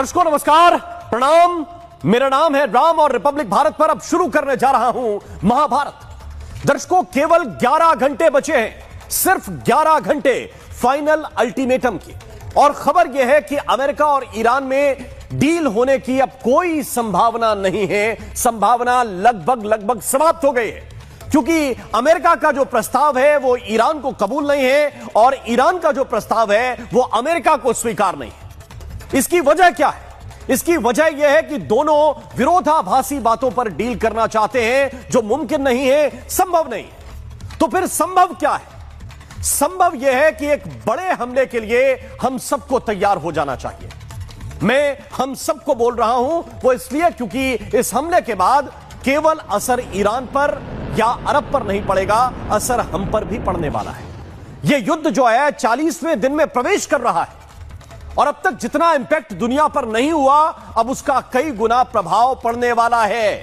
दर्शकों नमस्कार, प्रणाम। मेरा नाम है राम और रिपब्लिक भारत पर अब शुरू करने जा रहा हूं महाभारत। दर्शकों केवल 11 घंटे बचे हैं, सिर्फ 11 घंटे फाइनल अल्टीमेटम की। और खबर यह है कि अमेरिका और ईरान में डील होने की अब कोई संभावना नहीं है। संभावना लगभग समाप्त हो गई है, क्योंकि अमेरिका का जो प्रस्ताव है वो ईरान को कबूल नहीं है और ईरान का जो प्रस्ताव है वो अमेरिका को स्वीकार नहीं है। इसकी वजह क्या है? इसकी वजह यह है कि दोनों विरोधाभासी बातों पर डील करना चाहते हैं, जो मुमकिन नहीं है, संभव नहीं है। तो फिर संभव क्या है? संभव यह है कि एक बड़े हमले के लिए हम सबको तैयार हो जाना चाहिए। मैं हम सबको बोल रहा हूं वो इसलिए क्योंकि इस हमले के बाद केवल असर ईरान पर या अरब पर नहीं पड़ेगा, असर हम पर भी पड़ने वाला है। यह युद्ध जो है 40वें दिन में प्रवेश कर रहा है और अब तक जितना इंपैक्ट दुनिया पर नहीं हुआ, अब उसका कई गुना प्रभाव पड़ने वाला है।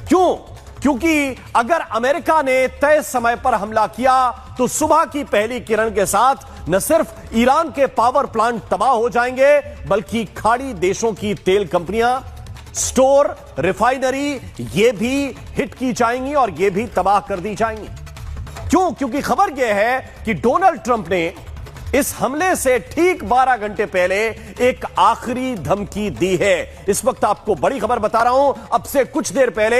क्यों? क्योंकि अगर अमेरिका ने तय समय पर हमला किया तो सुबह की पहली किरण के साथ न सिर्फ ईरान के पावर प्लांट तबाह हो जाएंगे, बल्कि खाड़ी देशों की तेल कंपनियां, स्टोर, रिफाइनरी ये भी हिट की जाएंगी और ये भी तबाह कर दी जाएंगी। क्यों? क्योंकि खबर यह है कि डोनाल्ड ट्रंप ने इस हमले से ठीक 12 घंटे पहले एक आखिरी धमकी दी है। इस वक्त आपको बड़ी खबर बता रहा हूं। अब से कुछ देर पहले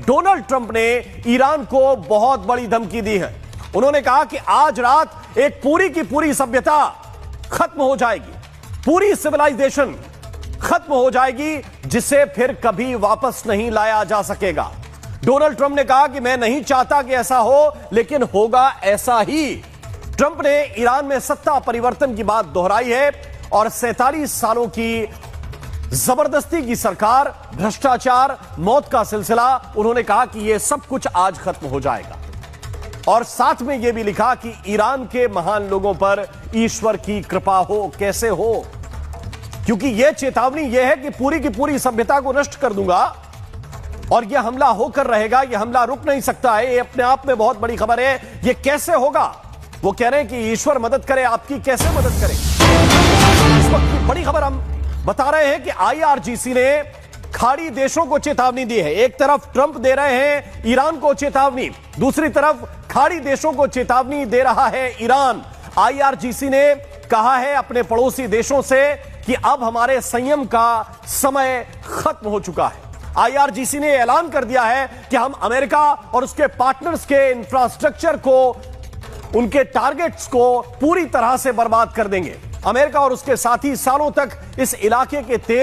डोनाल्ड ट्रंप ने ईरान को बहुत बड़ी धमकी दी है। उन्होंने कहा कि आज रात एक पूरी की पूरी सभ्यता खत्म हो जाएगी, पूरी सिविलाइजेशन खत्म हो जाएगी, जिसे फिर कभी वापस नहीं लाया जा सकेगा। डोनाल्ड ट्रंप ने कहा कि मैं नहीं चाहता कि ऐसा हो, लेकिन होगा ऐसा ही। ट्रंप ने ईरान में सत्ता परिवर्तन की बात दोहराई है और 47 सालों की जबरदस्ती की सरकार, भ्रष्टाचार, मौत का सिलसिला, उन्होंने कहा कि यह सब कुछ आज खत्म हो जाएगा। और साथ में यह भी लिखा कि ईरान के महान लोगों पर ईश्वर की कृपा हो। कैसे हो? क्योंकि यह चेतावनी यह है कि पूरी की पूरी सभ्यता को नष्ट कर दूंगा और यह हमला होकर रहेगा। यह हमला रुक नहीं सकता है। यह अपने आप में बहुत बड़ी खबर है। यह कैसे होगा? वो कह रहे हैं कि ईश्वर मदद करे। आपकी कैसे मदद करे? इस वक्त की बड़ी खबर हम बता रहे हैं कि IRGC ने खाड़ी देशों को चेतावनी दी है। एक तरफ ट्रंप दे रहे हैं ईरान को चेतावनी, दूसरी तरफ खाड़ी देशों को चेतावनी दे रहा है ईरान। IRGC ने कहा है अपने पड़ोसी देशों से कि अब हमारे संयम का समय खत्म हो चुका है। IRGC ने ऐलान कर दिया है कि हम अमेरिका और उसके पार्टनर्स के इंफ्रास्ट्रक्चर को, उनके टारगेट्स को पूरी तरह से बर्बाद कर देंगे। अमेरिका और उसके साथी सालों तक इस इलाके के तेल